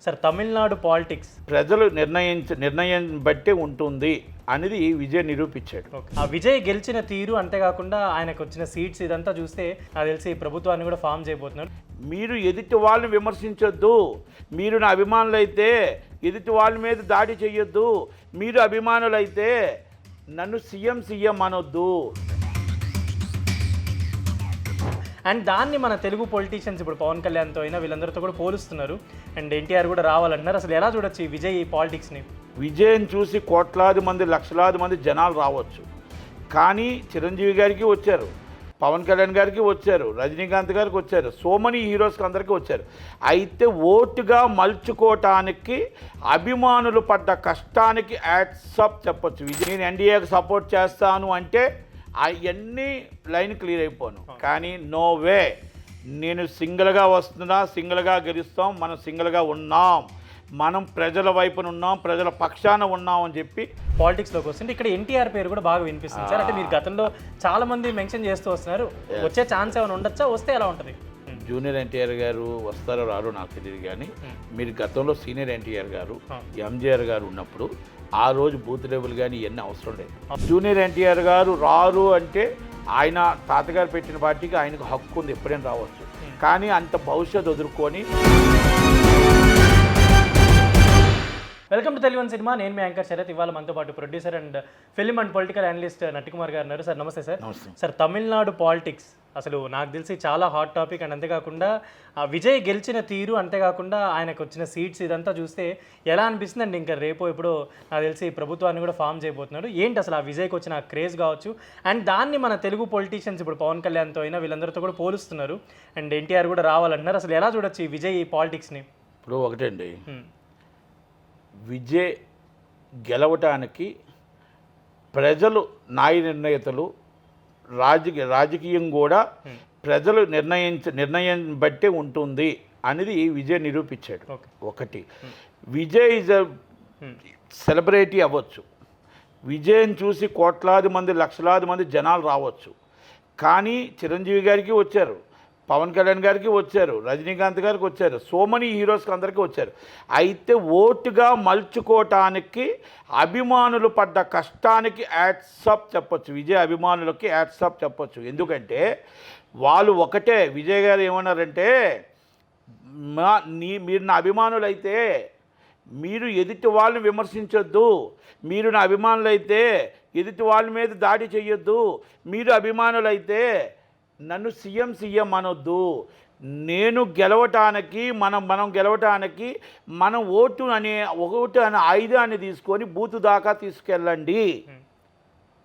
Sir Tamil Nadu politics ప్రజలు నిర్ణయం బట్టే ఉంటుంది అనేది విజయ్ నిరూపించాడు. ఆ విజయ్ గెలిచిన తీరు అంతేకాకుండా ఆయనకు వచ్చిన సీట్స్ ఇదంతా చూస్తే నాకు తెలిసి ప్రభుత్వాన్ని కూడా ఫామ్ చేయబోతున్నారు. మీరు ఎదుటి వాళ్ళని విమర్శించొద్దు, మీరు నా అభిమానులైతే ఎదుటి వాళ్ళ మీద దాడి చేయొద్దు, మీరు అభిమానులైతే నన్ను సీఎం అనొద్దు. అండ్ దాన్ని మన తెలుగు పొలిటీషియన్స్ ఇప్పుడు పవన్ కళ్యాణ్తో అయినా వీళ్ళందరితో కూడా పోలుస్తున్నారు. అండ్ ఎన్టీఆర్ కూడా రావాలంటున్నారు. అసలు ఎలా చూడొచ్చు ఈ విజయ్ పాలిటిక్స్ని? విజయ్ని చూసి కోట్లాది మంది లక్షలాది మంది జనాలు రావచ్చు, కానీ చిరంజీవి గారికి వచ్చారు, పవన్ కళ్యాణ్ గారికి వచ్చారు, రజనీకాంత్ గారికి వచ్చారు, సో మెనీ హీరోస్కి అందరికీ వచ్చారు. అయితే ఓటుగా మలుచుకోవటానికి అభిమానులు పడ్డ కష్టానికి యాడ్సప్ చెప్పొచ్చు. విజయ్ నేను ఎన్డీఏకి సపోర్ట్ చేస్తాను అంటే అవన్నీ లైన్ క్లియర్ అయిపోను, కానీ నో వే, నేను సింగిల్గా వస్తున్నా, సింగిల్గా గెలుస్తాం, మనం సింగిల్గా ఉన్నాం, మనం ప్రజల వైపున ఉన్నాం, ప్రజల పక్షాన ఉన్నాం అని చెప్పి పాలిటిక్స్లోకి వస్తుంది. ఇక్కడ ఎన్టీఆర్ పేరు కూడా బాగా వినిపిస్తుంది సార్. అంటే మీరు గతంలో చాలా మంది మెన్షన్ చేస్తూ వస్తున్నారు, వచ్చే ఛాన్స్ ఏమైనా ఉండొచ్చా? వస్తే ఎలా ఉంటుంది? జూనియర్ ఎన్టీఆర్ గారు వస్తారో రారో నాకు తెలియదు, కానీ మీరు గతంలో సీనియర్ ఎన్టీఆర్ గారు ఎంజీఆర్ గారు ఉన్నప్పుడు ఆ రోజు బూత్ లెవెల్ కానీ ఇవన్నీ అవసరం లేదు. జూనియర్ ఎన్టీఆర్ గారు రారు అంటే ఆయన తాతగారు పెట్టిన పార్టీకి ఆయనకు హక్కు ఉంది, ఎప్పుడైనా రావచ్చు, కానీ అంత భవిష్యత్తు ఎదుర్కొని. Welcome to Telugu cinema. నేను మీ యాంకర్ శరత్. ఇవాళ మనతో పాటు producer and film and political analyst Natti Kumar గారు ఉన్నారు. సార్ నమస్తే సార్. సార్ తమిళనాడు పాలిటిక్స్ అసలు నాకు తెలిసి చాలా హాట్ టాపిక్. అండ్ అంతేకాకుండా విజయ్ గెలిచిన తీరు, అంతేకాకుండా ఆయనకు వచ్చిన సీట్స్ ఇదంతా చూస్తే ఎలా అనిపిస్తుంది? అండి ఇంకా రేపు ఇప్పుడు నాకు తెలిసి ప్రభుత్వాన్ని కూడా ఫామ్ చేయబోతున్నాడు. ఏంటి అసలు ఆ విజయ్కి వచ్చిన క్రేజ్ కావచ్చు, అండ్ దాన్ని మన తెలుగు పొలిటీషియన్స్ ఇప్పుడు పవన్ కళ్యాణ్తో అయినా వీళ్ళందరితో కూడా పోలుస్తున్నారు. అండ్ ఎన్టీఆర్ కూడా రావాలంటున్నారు. అసలు ఎలా చూడొచ్చు ఈ విజయ్ పాలిటిక్స్ని? ఇప్పుడు ఒకటండి, విజయ్ గెలవటానికి ప్రజలు నిర్ణేతలు, రాజకీయం కూడా ప్రజలు నిర్ణయం బట్టే ఉంటుంది అనేది విజయ్ నిరూపించాడు. ఒకటి, విజయ్ ఈజ్ సెలబ్రిటీ అవ్వచ్చు, విజయ్ని చూసి కోట్లాది మంది లక్షలాది మంది జనాలు రావచ్చు, కానీ చిరంజీవి గారికి వచ్చారు, పవన్ కళ్యాణ్ గారికి వచ్చారు, రజనీకాంత్ గారికి వచ్చారు, సో మెనీ హీరోస్కి అందరికీ వచ్చారు. అయితే ఓటుగా మలుచుకోవటానికి అభిమానులు పడ్డ కష్టానికి యాడ్సప్ చెప్పొచ్చు, విజయ్ అభిమానులకి యాడ్సప్ చెప్పొచ్చు. ఎందుకంటే వాళ్ళు ఒకటే, విజయ్ గారు ఏమన్నారంటే, మీరు నా అభిమానులైతే మీరు ఎదుటి వాళ్ళని విమర్శించొద్దు, మీరు నా అభిమానులైతే ఎదుటి వాళ్ళ మీద దాడి చేయొద్దు, మీరు అభిమానులైతే నన్ను సీఎం అనొద్దు, నేను గెలవటానికి మనం గెలవటానికి మనం ఓటు అనే ఆయుధాన్ని తీసుకొని బూతు దాకా తీసుకెళ్ళండి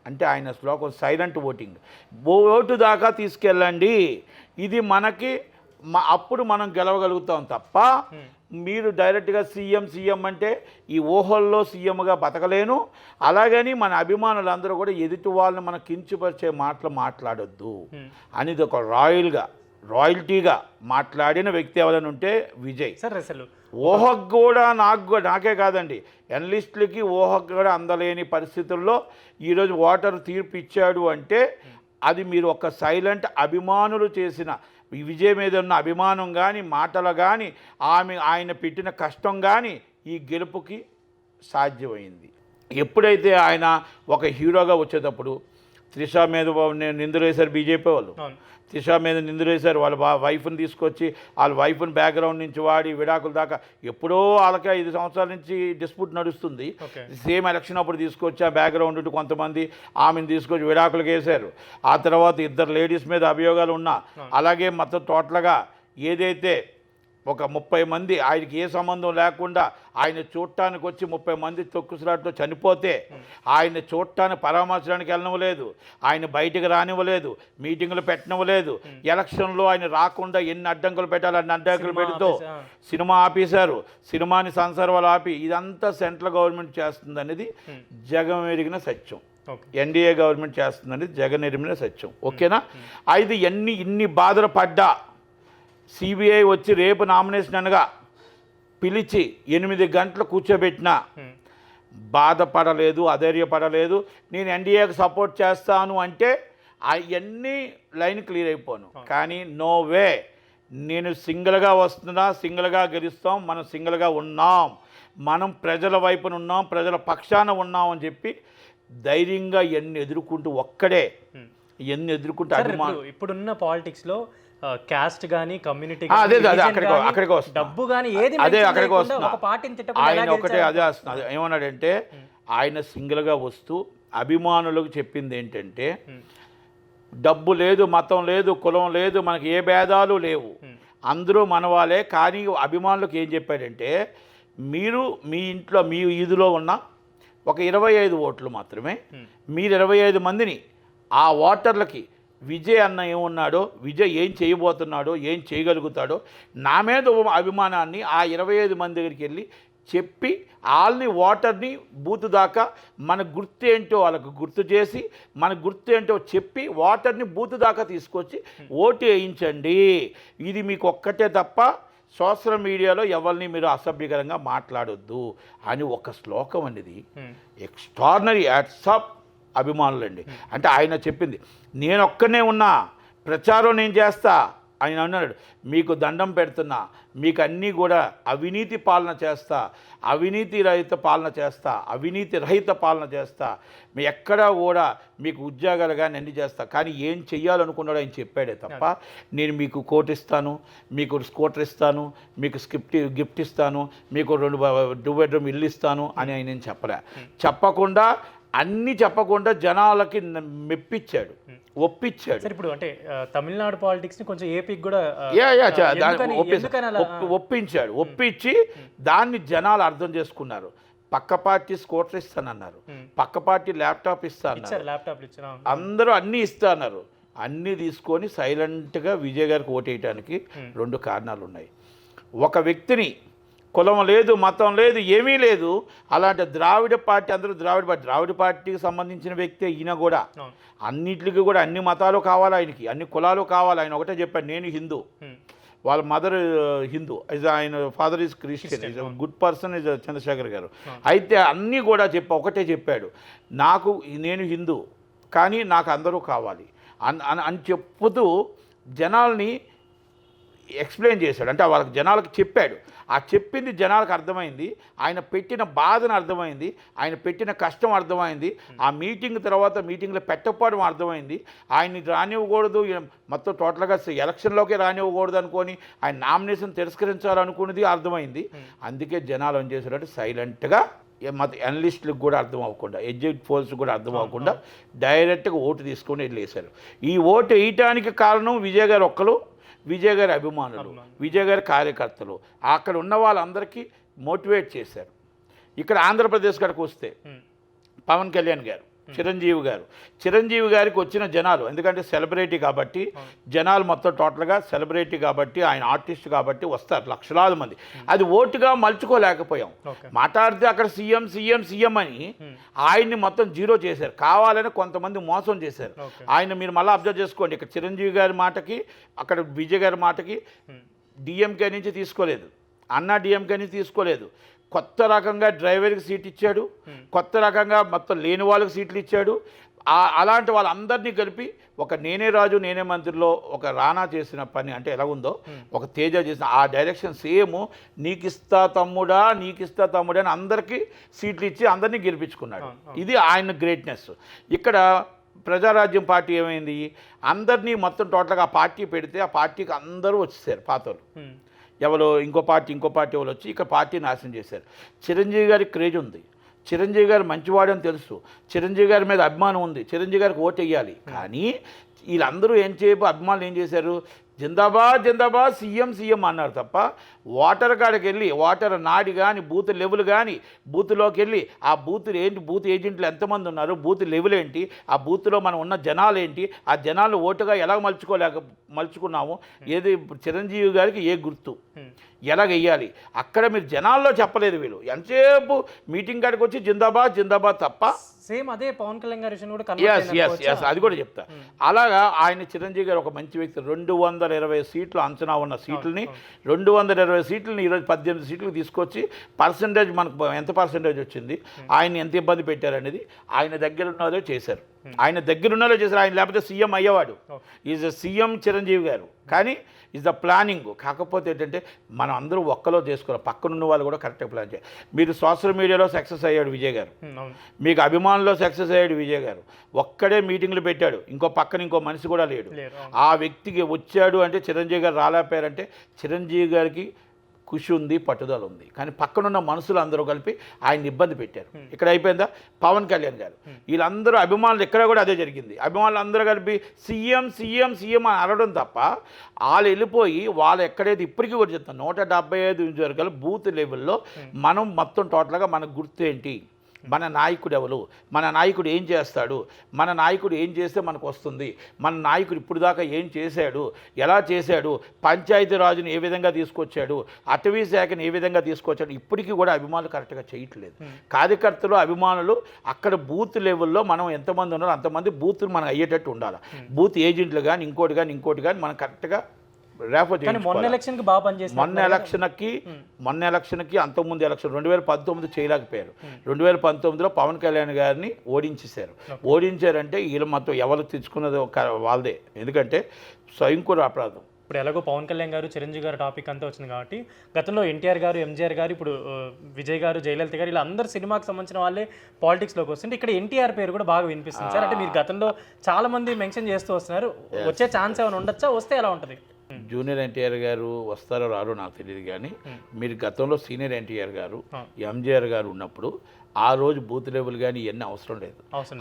అంటే ఆయన శ్లోకం సైలెంట్ ఓటింగ్, ఓటు దాకా తీసుకెళ్ళండి, ఇది మనకి అప్పుడు మనం గెలవగలుగుతాం తప్ప మీరు డైరెక్ట్గా సీఎం అంటే ఈ ఊహల్లో సీఎంగా బతకలేను. అలాగని మన అభిమానులందరూ కూడా ఎదుటి వాళ్ళని మనం కించపరిచే మాటలు మాట్లాడొద్దు అనేది ఒక రాయల్టీగా మాట్లాడిన వ్యక్తి ఎవరైనా ఉంటే విజయ్. సార్ అసలు ఊహకు కూడా నాకే కాదండి, ఎనలిస్టులకి ఊహకు కూడా అందలేని పరిస్థితుల్లో ఈరోజు ఓటర్ తీర్పు ఇచ్చాడు అంటే అది మీరు ఒక సైలెంట్ అభిమానులు చేసిన విజయ్ మీద ఉన్న అభిమానం కానీ, మాటలు కానీ, ఆయన పెట్టిన కష్టం కానీ ఈ గెలుపుకి సాధ్యమైంది. ఎప్పుడైతే ఆయన ఒక హీరోగా వచ్చేటప్పుడు త్రిష మీద నిందలు వేశారు బీజేపీ వాళ్ళు, త్రిష మీద నిందలు వేశారు, వాళ్ళ వైఫ్ని తీసుకొచ్చి వాళ్ళ వైఫ్ని బ్యాక్గ్రౌండ్ నుంచి వాడి విడాకుల దాకా ఎప్పుడో వాళ్ళకి 5 సంవత్సరాల నుంచి డిస్ప్యూట్ నడుస్తుంది. సేమ్ ఎలక్షన్ అప్పుడు తీసుకొచ్చి ఆ బ్యాక్గ్రౌండ్ కొంతమంది ఆమెను తీసుకొచ్చి విడాకులకు వేశారు. ఆ తర్వాత 2 లేడీస్ మీద అభియోగాలు ఉన్నా, అలాగే మొత్తం టోటల్గా ఏదైతే ఒక 30 మంది ఆయనకి ఏ సంబంధం లేకుండా ఆయన చూడటానికి వచ్చి 30 మంది తొక్కుసలాట్లో చనిపోతే ఆయన చూడటానికి పరామర్శడానికి వెళ్ళనివ్వలేదు, ఆయన బయటకు రానివ్వలేదు, మీటింగులు పెట్టనివ్వలేదు, ఎలక్షన్లో ఆయన రాకుండా ఎన్ని అడ్డంకులు పెట్టాలి అన్ని అడ్డంకులు పెడుతూ సినిమా ఆపేశారు, సినిమాని సంసర్వాలు ఆపి. ఇదంతా సెంట్రల్ గవర్నమెంట్ చేస్తుంది అనేది జగమెరిగిన సత్యం, ఎన్డీఏ గవర్నమెంట్ చేస్తుందని జగమెరిగిన సత్యం. ఓకేనా? అది ఇన్ని బాధలు పడ్డా సిబిఐ వచ్చి రేపు నామినేషన్ అనగా పిలిచి 8 గంటలు కూర్చోబెట్టినా బాధపడలేదు, అధైర్యపడలేదు. నేను ఎన్డీఏకి సపోర్ట్ చేస్తాను అంటే అవన్నీ లైన్ క్లియర్ అయిపోను, కానీ నో వే, నేను సింగిల్గా వస్తున్నా, సింగిల్గా గెలుస్తాం, మనం సింగిల్గా ఉన్నాం, మనం ప్రజల వైపున ఉన్నాం, ప్రజల పక్షాన ఉన్నాం అని చెప్పి ధైర్యంగా ఎన్ని ఎదుర్కొంటూ ఒక్కడే ఎన్ని ఎదుర్కొంటూ ఇప్పుడున్న పాలిటిక్స్ లో క్యాస్ట్ గానీ కమ్యూనిటీ అక్కడికి వస్తుంది, డబ్బు గానీ ఏది అదే అక్కడికి వస్తుంది. ఒక పార్టీని ఆయన ఒకటే అదే వస్తుంది. ఏమన్నాడంటే ఆయన సింగిల్గా వస్తూ అభిమానులకు చెప్పింది ఏంటంటే డబ్బు లేదు, మతం లేదు, కులం లేదు, మనకి ఏ భేదాలు లేవు, అందరూ మనవాళ్ళే. కానీ అభిమానులకు ఏం చెప్పాడంటే మీరు మీ ఇంట్లో మీ ఈదులో ఉన్న ఒక 25 ఓట్లు మాత్రమే, మీరు 25 మందిని ఆ ఓటర్లకి విజయ్ అన్న ఏమున్నాడో, విజయ్ ఏం చేయబోతున్నాడో, ఏం చేయగలుగుతాడో నా మీద అభిమానాన్ని ఆ 25 మంది దగ్గరికి వెళ్ళి చెప్పి వాళ్ళని ఓటర్ని బూత్ దాకా మన గుర్తు ఏంటో వాళ్ళకు గుర్తు చేసి మన గుర్తు ఏంటో చెప్పి ఓటర్ని బూత్ దాకా తీసుకొచ్చి ఓటు వేయించండి. ఇది మీకు ఒక్కటే తప్ప సోషల్ మీడియాలో ఎవరిని మీరు అసభ్యకరంగా మాట్లాడొద్దు అని ఒక శ్లోకం అనేది ఎక్స్ట్రాడినరీ యాట్సాప్ అభిమానులండి. అంటే ఆయన చెప్పింది నేను ఒక్కనే ఉన్నా, ప్రచారం నేను చేస్తా. ఆయన అన్నాడు మీకు దండం పెడుతున్నా, మీకు అన్నీ కూడా అవినీతి పాలన చేస్తా, అవినీతి రహిత పాలన చేస్తా, అవినీతి రహిత పాలన చేస్తా, మీ ఎక్కడా కూడా మీకు ఉద్యోగాలు కానీ అన్నీ చేస్తా. కానీ ఏం చెయ్యాలనుకున్నాడో ఆయన చెప్పాడే తప్ప నేను మీకు కోట్ ఇస్తాను, మీకు స్కూటర్ ఇస్తాను, మీకు గిఫ్ట్ ఇస్తాను, మీకు 2 బెడ్రూమ్ ఇల్లు ఇస్తాను అని ఆయన చెప్పలే. చెప్పకుండా అన్నీ చెప్పకుండా జనాలకి మెప్పించాడు, ఒప్పించాడు. ఇప్పుడు అంటే తమిళనాడు పాలిటిక్స్ ని కొంచెం ఏపీకి కూడా ఒప్పించాడు. ఒప్పించి దాన్ని జనాలు అర్థం చేసుకున్నారు. పక్క పార్టీ స్కూటర్ ఇస్తానన్నారు, పక్క పార్టీ ల్యాప్టాప్ ఇస్తాను, అందరూ అన్నీ ఇస్తాన్నారు. అన్నీ తీసుకొని సైలెంట్గా విజయ్ గారికి ఓటేయడానికి 2 కారణాలు ఉన్నాయి. ఒక వ్యక్తిని కులం లేదు, మతం లేదు, ఏమీ లేదు, అలాంటి ద్రావిడ పార్టీ, అందరూ ద్రావిడ పార్టీకి సంబంధించిన వ్యక్తే ఈయన కూడా. అన్నిటికీ కూడా అన్ని మతాలు కావాలి ఆయనకి, అన్ని కులాలు కావాలి. ఆయన ఒకటే చెప్పాడు నేను హిందూ, వాళ్ళ మదర్ హిందూ, ఆయన father is Christian, is good person, is Chandrashekar garu. అయితే అన్నీ కూడా ఒకటే చెప్పాడు నేను హిందూ కానీ నాకు అందరూ కావాలి అని చెప్పుతూ జనాల్ని ఎక్స్ప్లెయిన్ చేశాడు. అంటే వాళ్ళకి జనాలకు చెప్పాడు. ఆ చెప్పింది జనాలకు అర్థమైంది, ఆయన పెట్టిన బాధను అర్థమైంది, ఆయన పెట్టిన కష్టం అర్థమైంది. ఆ మీటింగ్ తర్వాత మీటింగ్లో పెట్టకపోవడం అర్థమైంది. ఆయన్ని రానివ్వకూడదు, మొత్తం టోటల్గా ఎలక్షన్లోకే రానివ్వకూడదు అనుకొని ఆయన నామినేషన్ తిరస్కరించాలనుకున్నది అర్థమైంది. అందుకే జనాలు ఏం చేశారంటే సైలెంట్గా అనలిస్టులకు కూడా అర్థం అవ్వకుండా, ఎగ్జిట్ పోల్స్ కూడా అర్థం అవ్వకుండా డైరెక్ట్గా ఓటు తీసుకొని వెళ్ళేశారు. ఈ ఓటు వేయటానికి కారణం విజయ్ గారు ఒక్కరు, విజయ్ గారి అభిమానులు, విజయ్ గారి కార్యకర్తలు, అక్కడ ఉన్న వాళ్ళందరికీ మోటివేట్ చేశారు. ఇక్కడ ఆంధ్రప్రదేశ్ కాడికి వస్తే పవన్ కళ్యాణ్ గారు, చిరంజీవి గారికి వచ్చిన జనాలు, ఎందుకంటే సెలబ్రిటీ కాబట్టి జనాలు మొత్తం టోటల్గా సెలబ్రిటీ కాబట్టి ఆయన ఆర్టిస్ట్ కాబట్టి వస్తారు లక్షలాది మంది. అది ఓటుగా మలుచుకోలేకపోయాం. మాట్లాడితే అక్కడ సీఎం అని ఆయన్ని మొత్తం జీరో చేశారు. కావాలని కొంతమంది మోసం చేశారు ఆయన. మీరు మళ్ళీ అబ్జర్వ్ చేసుకోండి, ఇక్కడ చిరంజీవి గారి మాటకి అక్కడ విజయ్ గారి మాటకి డిఎంకే నుంచి తీసుకోలేదు, అన్నా డిఎంకే నుంచి తీసుకోలేదు. కొత్త రకంగా డ్రైవర్కి సీట్ ఇచ్చాడు, కొత్త రకంగా మొత్తం లేని వాళ్ళకి సీట్లు ఇచ్చాడు. అలాంటి వాళ్ళందరినీ కలిపి ఒక నేనే రాజు నేనే మంత్రిలో ఒక రానా చేసిన పని అంటే ఎలా ఉందో, ఒక తేజ చేసిన ఆ డైరెక్షన్ సేమ్ నీకిస్తా తమ్ముడా అని అందరికీ సీట్లు ఇచ్చి అందరినీ గెలిపించుకున్నాడు. ఇది ఆయన గ్రేట్నెస్. ఇక్కడ ప్రజారాజ్యం పార్టీ ఏమైంది, అందరినీ మొత్తం టోటల్గా ఆ పార్టీ పెడితే ఆ పార్టీకి అందరూ వచ్చేసారు పాతలు. ఎవరో ఇంకో పార్టీ వాళ్ళు వచ్చి ఇక్కడ పార్టీ నాశనం చేశారు. చిరంజీవి గారికి క్రేజ్ ఉంది, చిరంజీవి గారు మంచివాడని తెలుసు, చిరంజీవి గారి మీద అభిమానం ఉంది, చిరంజీవి గారికి ఓటు వేయాలి. కానీ వీళ్ళందరూ అభిమానులు ఏం చేశారు, జిందాబాద్ సీఎం అన్నారు తప్ప ఓటర్ కాడికి వెళ్ళి ఓటర్ నాడి కానీ బూత్ లెవెల్ కానీ బూత్లోకి వెళ్ళి ఆ బూత్ ఏంటి, బూత్ ఏజెంట్లు ఎంతమంది ఉన్నారు, బూత్ లెవెల్ ఏంటి, ఆ బూత్లో మనం ఉన్న జనాలు ఏంటి, ఆ జనాలు ఓటుగా ఎలా మలుచుకున్నాము, ఏది చిరంజీవి గారికి ఏ గుర్తు ఎలా వెయ్యాలి అక్కడ మీరు జనాల్లో చెప్పలేదు. వీళ్ళు ఎంతసేపు మీటింగ్ కాడికి వచ్చి జిందాబాద్ తప్ప సేమ్ అదే పవన్ కళ్యాణ్ గారి విషయం కూడా అది కూడా చెప్తా. అలాగా ఆయన చిరంజీవి గారు ఒక మంచి వ్యక్తి. 220 సీట్లు అంచనా ఉన్న సీట్లని 220 సీట్లని ఈరోజు 18 సీట్లకు తీసుకొచ్చి పర్సంటేజ్ మనకు ఎంత పర్సంటేజ్ వచ్చింది, ఆయన ఎంత ఇబ్బంది పెట్టారనేది ఆయన దగ్గర ఉన్నదే చేశారు. ఆయన దగ్గరున్నలో చేశారు. ఆయన లేకపోతే సీఎం అయ్యేవాడు. ఈజ్ సీఎం చిరంజీవి గారు, కానీ ఈజ్ ద ప్లానింగ్. కాకపోతే ఏంటంటే మనం అందరూ ఒక్కలో చేసుకోవాలి, పక్కనున్న వాళ్ళు కూడా కరెక్ట్గా ప్లాన్ చేయాలి. మీరు సోషల్ మీడియాలో సక్సెస్ అయ్యాడు విజయ్ గారు, మీకు అభిమానుల్లో సక్సెస్ అయ్యాడు విజయ్ గారు. ఒక్కడే మీటింగ్లు పెట్టాడు, ఇంకో పక్కన ఇంకో మనిషి కూడా లేడు. ఆ వ్యక్తికి వచ్చాడు అంటే చిరంజీవి గారు రాలేపారంటే చిరంజీవి గారికి కృషి ఉంది, పట్టుదల ఉంది. కానీ పక్కనున్న మనుషులు అందరూ కలిపి ఆయన ఇబ్బంది పెట్టారు. ఇక్కడ అయిపోయిందా? పవన్ కళ్యాణ్ గారు వీళ్ళందరూ అభిమానులు, ఇక్కడ కూడా అదే జరిగింది. అభిమానులు అందరూ కలిపి సీఎం సీఎం సీఎం అని అనడం తప్ప వాళ్ళు వెళ్ళిపోయి వాళ్ళు ఎక్కడైతే ఇప్పటికీ కూడా చెప్తాను 175 నియోజకవర్గాలు బూత్ లెవెల్లో మనం మొత్తం టోటల్గా మనకు గుర్తు ఏంటి, మన నాయకుడు ఎవరు, మన నాయకుడు ఏం చేస్తాడు, మన నాయకుడు ఏం చేస్తే మనకు వస్తుంది, మన నాయకుడు ఇప్పుడు దాకా ఏం చేశాడు, ఎలా చేశాడు, పంచాయతీరాజుని ఏ విధంగా తీసుకొచ్చాడు, అటవీ శాఖను ఏ విధంగా తీసుకొచ్చాడు, ఇప్పటికీ కూడా అభిమానులు కరెక్ట్గా చేయట్లేదు. కార్యకర్తలు అభిమానులు అక్కడ బూత్ లెవెల్లో మనం ఎంతమంది ఉన్నారో అంతమంది బూత్లు మనం అయ్యేటట్టు ఉండాలి. బూత్ ఏజెంట్లు కానీ ఇంకోటి కానీ మనం కరెక్ట్గా మొన్న ఎలక్షన్కి బాగా పనిచేసి మొన్న ఎలక్షన్కి అంతకుముందు ఎలక్షన్ 2019 చేయలేకపోయారు. 2019లో పవన్ కళ్యాణ్ గారిని ఓడించారంటే వీళ్ళు మొత్తం ఎవరు తెచ్చుకున్నది వాళ్ళదే. ఎందుకంటే స్వయంకూర అపరాధం. ఇప్పుడు ఎలాగో పవన్ కళ్యాణ్ గారు చిరంజీవి గారు టాపిక్ అంతా వచ్చింది కాబట్టి గతంలో ఎన్టీఆర్ గారు, ఎంజీఆర్ గారు, ఇప్పుడు విజయ్ గారు, జయలలిత గారు ఇలా అందరు సినిమాకి సంబంధించిన వాళ్ళే పాలిటిక్స్లోకి వస్తుంటే ఇక్కడ ఎన్టీఆర్ పేరు కూడా బాగా వినిపిస్తుంది సార్. అంటే మీరు గతంలో చాలా మంది మెన్షన్ చేస్తూ వస్తున్నారు, వచ్చే ఛాన్స్ ఏమైనా ఉండొచ్చా, వస్తే ఎలా ఉంటుంది? జూనియర్ ఎన్టీఆర్ గారు వస్తారో రారో నాకు తెలియదు, కానీ మీరు గతంలో సీనియర్ ఎన్టీఆర్ గారు, ఎంజీఆర్ గారు ఉన్నప్పుడు ఆ రోజు బూత్ లెవెల్ కానీ ఇవన్నీ అవసరం లేదు.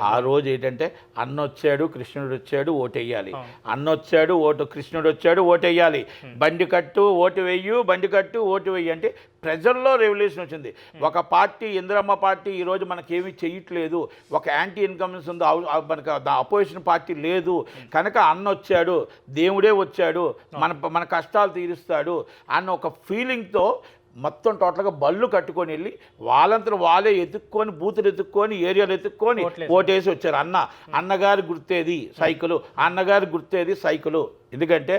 ఆ రోజు ఏంటంటే అన్న వచ్చాడు, కృష్ణుడు వచ్చాడు, ఓటు వేయాలి, అన్న వచ్చాడు, కృష్ణుడు వచ్చాడు, ఓటు వేయాలి, బండి కట్టు ఓటు వెయ్యు, బండి కట్టు ఓటు వెయ్యి అంటే ప్రజల్లో రెవల్యూషన్ వచ్చింది. ఒక పార్టీ ఇందిరమ్మ పార్టీ ఈరోజు మనకేమీ చేయట్లేదు, ఒక యాంటీ ఇన్కమ్స్ ఉంది, మనకు అపోజిషన్ పార్టీ లేదు కనుక అన్న వచ్చాడు, దేవుడే వచ్చాడు, మన కష్టాలు తీరుస్తాడు అన్న ఒక ఫీలింగ్తో మొత్తం టోటల్గా బళ్ళు కట్టుకొని వెళ్ళి వాళ్ళంతా వాళ్ళే ఎత్తుక్కొని బూతులు ఎత్తుక్కొని ఏరియాలు ఎత్తుక్కొని ఓటేసి వచ్చారు. అన్నగారి గుర్తేది సైకిలు, అన్నగారి గుర్తేది సైకిలు. ఎందుకంటే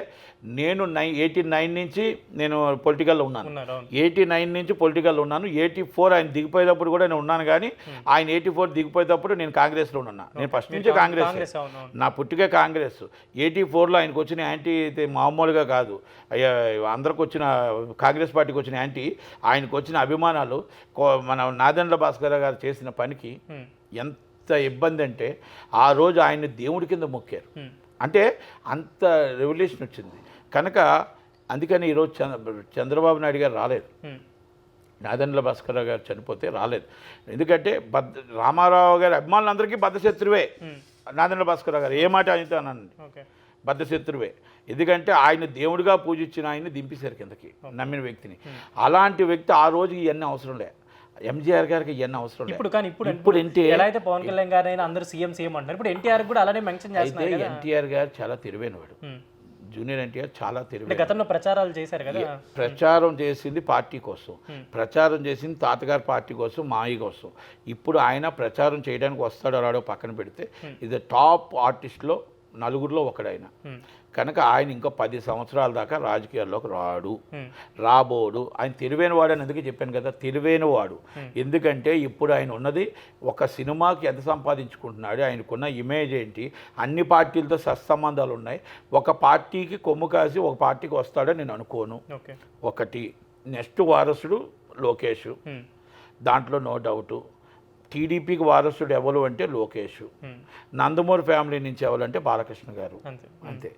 నేను 89 నుంచి నేను పొలిటికల్లో ఉన్నాను, 89 నుంచి పొలిటికల్లో ఉన్నాను. 84 ఆయన దిగిపోయేటప్పుడు కూడా నేను ఉన్నాను, కానీ ఆయన 84 దిగిపోయేటప్పుడు నేను కాంగ్రెస్లో ఉన్నా. నేను ఫస్ట్ నుంచి కాంగ్రెస్, నా పుట్టికే కాంగ్రెస్. 84లో ఆయనకు వచ్చిన యాంటీ అయితే మామూలుగా కాదు, అందరికి వచ్చిన కాంగ్రెస్ పార్టీకి వచ్చిన యాంటీ, ఆయనకు వచ్చిన అభిమానాలు. మన నాదెండ్ల భాస్కర్ గారు చేసిన పనికి ఎంత ఇబ్బంది అంటే ఆ రోజు ఆయన్ని దేవుడి కింద మొక్కారు. అంటే అంత రెవల్యూషన్ వచ్చింది కనుక అందుకని ఈరోజు చంద్రబాబు నాయుడు గారు రాలేదు, నాదెండ్ల భాస్కర్ గారు చనిపోతే రాలేదు. ఎందుకంటే రామారావు గారి అభిమానులందరికీ బద్ధశత్రువే నాదెండ్ల భాస్కర్ గారు. ఏ మాట అయితే అనండి, బద్ధశత్రువే. ఎందుకంటే ఆయన దేవుడిగా పూజించిన ఆయన్ని దింపేశారు కిందకి, నమ్మిన వ్యక్తిని. అలాంటి వ్యక్తి ఆ రోజు ఇవన్నీ అవసరం లే, ఎంజీఆర్ గారికి ఇవన్నీ అవసరం లేదు. ఇప్పుడు ఎలా అయితే పవన్ కళ్యాణ్ గారు అయినా అందరూ సీఎం అంటారు, ఇప్పుడు ఎన్టీఆర్ కూడా అలానే మెన్షన్ చేస్తున్నారు కదా. ఎన్టీఆర్ గారు చాలా తెలివైనవాడు, జూనియర్ ఎన్టీఆర్ చాలా తెలివైన. గతంలో ప్రచారాలు చేశారు కదా, ప్రచారం చేసింది పార్టీ కోసం, ప్రచారం చేసింది తాతగారి పార్టీ కోసం, మాయి కోసం. ఇప్పుడు ఆయన ప్రచారం చేయడానికి వస్తాడో రాడో పక్కన పెడితే ఇది టాప్ ఆర్టిస్ట్లో నలుగురిలో ఒకడైన కనుక ఆయన ఇంకో 10 సంవత్సరాల దాకా రాజకీయాల్లోకి రాబోడు. ఆయన తెలివైన వాడు అని ఎందుకు చెప్పాను కదా, తెలివైన వాడు. ఎందుకంటే ఇప్పుడు ఆయన ఉన్నది ఒక సినిమాకి ఎంత సంపాదించుకుంటున్నాడు, ఆయనకున్న ఇమేజ్ ఏంటి, అన్ని పార్టీలతో సత్సంబంధాలు ఉన్నాయి. ఒక పార్టీకి కొమ్ము కాసి ఒక పార్టీకి వస్తాడని నేను అనుకోను. ఒకటి నెక్స్ట్ వారసుడు లోకేష్, దాంట్లో నో డౌటు. టీడీపీకి వారసుడు ఎవరు అంటే లోకేష్, నందమూరి ఫ్యామిలీ నుంచి ఎవరంటే బాలకృష్ణ గారు, అంతే.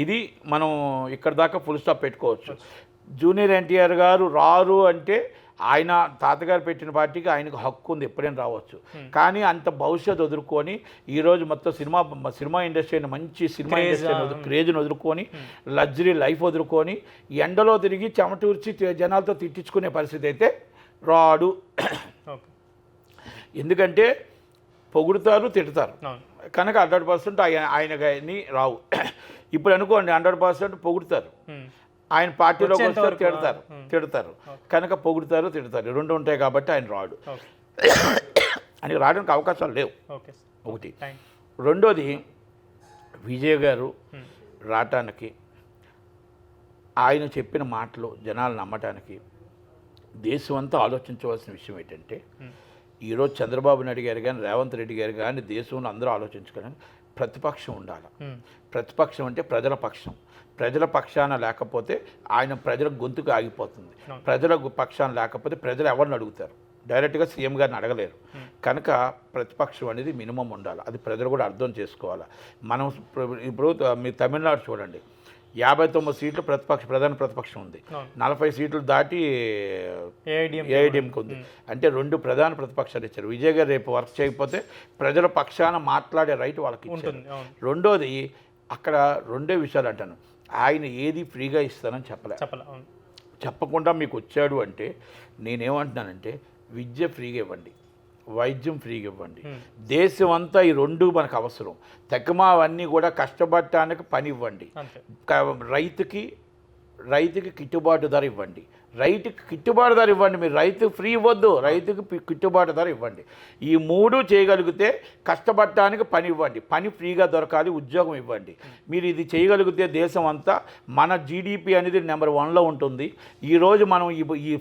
ఇది మనం ఇక్కడ దాకా ఫుల్ స్టాప్ పెట్టుకోవచ్చు. జూనియర్ ఎన్టీఆర్ గారు రారు అంటే ఆయన తాతగారు పెట్టిన పార్టీకి ఆయనకు హక్కు ఉంది, ఎప్పుడైనా రావచ్చు. కానీ అంత భవిష్యత్తు వదులుకొని ఈరోజు మొత్తం సినిమా ఇండస్ట్రీని, మంచి సినిమా ఇండస్ట్రీ క్రేజ్ని వదులుకొని, లగ్జరీ లైఫ్ వదులుకొని, ఎండలో తిరిగి చెమటూర్చి జనాలతో తిట్టించుకునే పరిస్థితి అయితే రాడు. ఎందుకంటే పొగుడుతారు, తిడతారు కనుక 100% ఆయనని రావు. ఇప్పుడు అనుకోండి 100% పొగుడుతారు, ఆయన పార్టీలోకి వస్తారు, తిడతారు కనుక పొగుడుతారు, తిడతారు, రెండు ఉంటాయి కాబట్టి ఆయన రాడు. అని రావడానికి అవకాశాలు లేవు, ఒకటి. రెండోది విజయ్ గారు రావటానికి, ఆయన చెప్పిన మాటలు జనాలు నమ్మటానికి దేశం అంతా ఆలోచించవలసిన విషయం ఏంటంటే ఈరోజు చంద్రబాబు నాయుడు గారు కానీ రేవంత్ రెడ్డి గారు కానీ దేశంలో అందరూ ఆలోచించుకోవడానికి ప్రతిపక్షం ఉండాలి. ప్రతిపక్షం అంటే ప్రజల పక్షం. ప్రజల పక్షాన లేకపోతే ఆయన ప్రజల గొంతుకు ఆగిపోతుంది. ప్రజల పక్షాన లేకపోతే ప్రజలు ఎవరిని అడుగుతారు? డైరెక్ట్గా సీఎం గారిని అడగలేరు. కనుక ప్రతిపక్షం అనేది మినిమం ఉండాలి. అది ప్రజలు కూడా అర్థం చేసుకోవాలి. మనం ఇప్పుడు మీ తమిళనాడు చూడండి, 59 సీట్లు ప్రధాన ప్రతిపక్షం ఉంది, 40 సీట్లు దాటి ఏఐడిఎంకి ఉంది. అంటే 2 ప్రధాన ప్రతిపక్షాలు ఇచ్చారు. విజయ్ గారు రేపు వర్క్ చేయకపోతే ప్రజల పక్షాన మాట్లాడే రైట్ వాళ్ళకి ఇచ్చారు. రెండోది అక్కడ 2 విషయాలు అంటాను. ఆయన ఏది ఫ్రీగా ఇస్తానని చెప్పకుండా మీకు వచ్చాడు అంటే నేనేమంటున్నానంటే విద్య ఫ్రీగా ఇవ్వండి, వైద్యం ఫ్రీగా ఇవ్వండి. దేశం అంతా ఈ 2 మనకు అవసరం. తెగమా అవన్నీ కూడా కష్టపడటానికి పని ఇవ్వండి. రైతుకి గిట్టుబాటు ధర ఇవ్వండి. రైతుకి గిట్టుబాటు ధర ఇవ్వండి. మీరు రైతు ఫ్రీ ఇవ్వద్దు, రైతుకి గిట్టుబాటు ధర ఇవ్వండి. ఈ 3 చేయగలిగితే కష్టపడటానికి పని ఇవ్వండి, పని ఫ్రీగా దొరకాలి, ఉద్యోగం ఇవ్వండి. మీరు ఇది చేయగలిగితే దేశం అంతా మన జీడిపి అనేది నెంబర్ 1లో ఉంటుంది. ఈరోజు మనం ఈ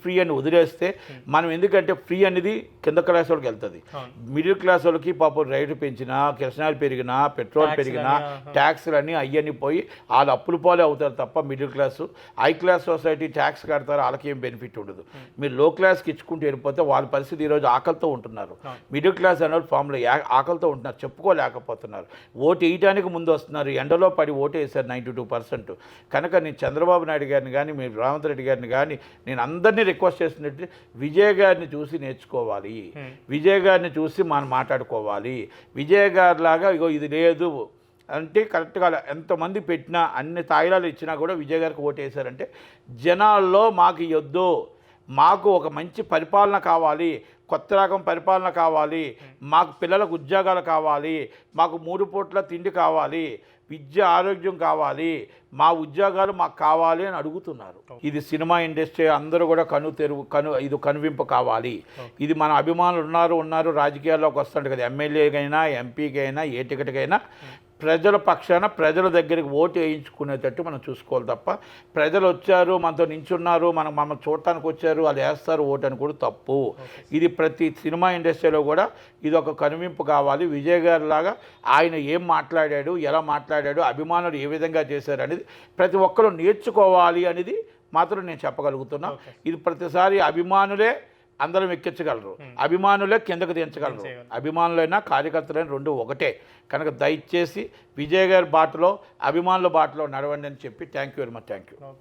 ఫ్రీ అని వదిలేస్తే మనం, ఎందుకంటే ఫ్రీ అనేది కింద క్లాస్ వాళ్ళకి వెళ్తుంది. మిడిల్ క్లాస్ వాళ్ళకి పాపం రైతు పెంచినా, కిరసనాయిలు పెరిగినా, పెట్రోల్ పెరిగినా, ట్యాక్స్లు అన్నీ అయ్యని పోయి వాళ్ళు అప్పులు పాలే అవుతారు తప్ప middle class. High class society tax కడతారు, వాళ్ళకి ఏం బెనిఫిట్ ఉండదు. మీరు లో క్లాస్కి ఇచ్చుకుంటూ వెళ్ళిపోతే వాళ్ళ పరిస్థితి ఈరోజు ఆకలితో ఉంటున్నారు. మిడిల్ క్లాస్ అనే ఫామ్లో ఆకలితో ఉంటున్నారు, చెప్పుకోలేకపోతున్నారు. ఓటు వేయడానికి ముందు వస్తున్నారు, ఎండలో పడి ఓటు వేశారు 92%. కనుక నేను చంద్రబాబు నాయుడు గారిని కానీ, మీరు రేవంత్ రెడ్డి గారిని కానీ నేను అందరినీ రిక్వెస్ట్ చేస్తున్నట్టు విజయ్ గారిని చూసి నేర్చుకోవాలి, విజయ్ గారిని చూసి మనం మాట్లాడుకోవాలి. విజయ్ గారి లాగా ఇగో ఇది లేదు అంటే కరెక్ట్గా ఎంతమంది పెట్టినా, అన్ని తాయిలాలు ఇచ్చినా కూడా విజయ్ గారికి ఓటు వేశారంటే జనాల్లో మాకు ఇవ్వద్దు, మాకు ఒక మంచి పరిపాలన కావాలి, కొత్త రకం పరిపాలన కావాలి, మాకు పిల్లలకు ఉద్యోగాలు కావాలి, మాకు 3 పూట్ల తిండి కావాలి, విద్య ఆరోగ్యం కావాలి, మా ఉద్యోగాలు మాకు కావాలి అని అడుగుతున్నారు. ఇది సినిమా ఇండస్ట్రీ అందరూ కూడా ఇది కనువింపు కావాలి. ఇది మన అభిమానులు ఉన్నారు రాజకీయాల్లోకి వస్తుంటారు కదా, ఎమ్మెల్యేకైనా ఎంపీకైనా ఏ టికెట్కైనా ప్రజల పక్షాన ప్రజల దగ్గరికి ఓటు వేయించుకునేటట్టు మనం చూసుకోవాలి తప్ప ప్రజలు వచ్చారు మనతో నించున్నారు మనం చూడటానికి వచ్చారు వాళ్ళు వేస్తారు ఓటు అని కూడా తప్పు. ఇది ప్రతి సినిమా ఇండస్ట్రీలో కూడా ఇది ఒక కనువింపు కావాలి. విజయ్ గారి లాగా ఆయన ఏం మాట్లాడాడు, ఎలా మాట్లాడాడు, అభిమానులు ఏ విధంగా చేశారు అనేది ప్రతి ఒక్కరూ నేర్చుకోవాలి అనేది మాత్రం నేను చెప్పగలుగుతున్నా. ఇది ప్రతిసారి అభిమానులే అందరం ఎక్కించగలరు, అభిమానులే కిందకు దించగలరు. అభిమానులైనా కార్యకర్తలైనా 2 ఒకటే. కనుక దయచేసి విజయ్ గారి బాటలో, అభిమానుల బాటలో నడవండి అని చెప్పి thank you very much. Thank you.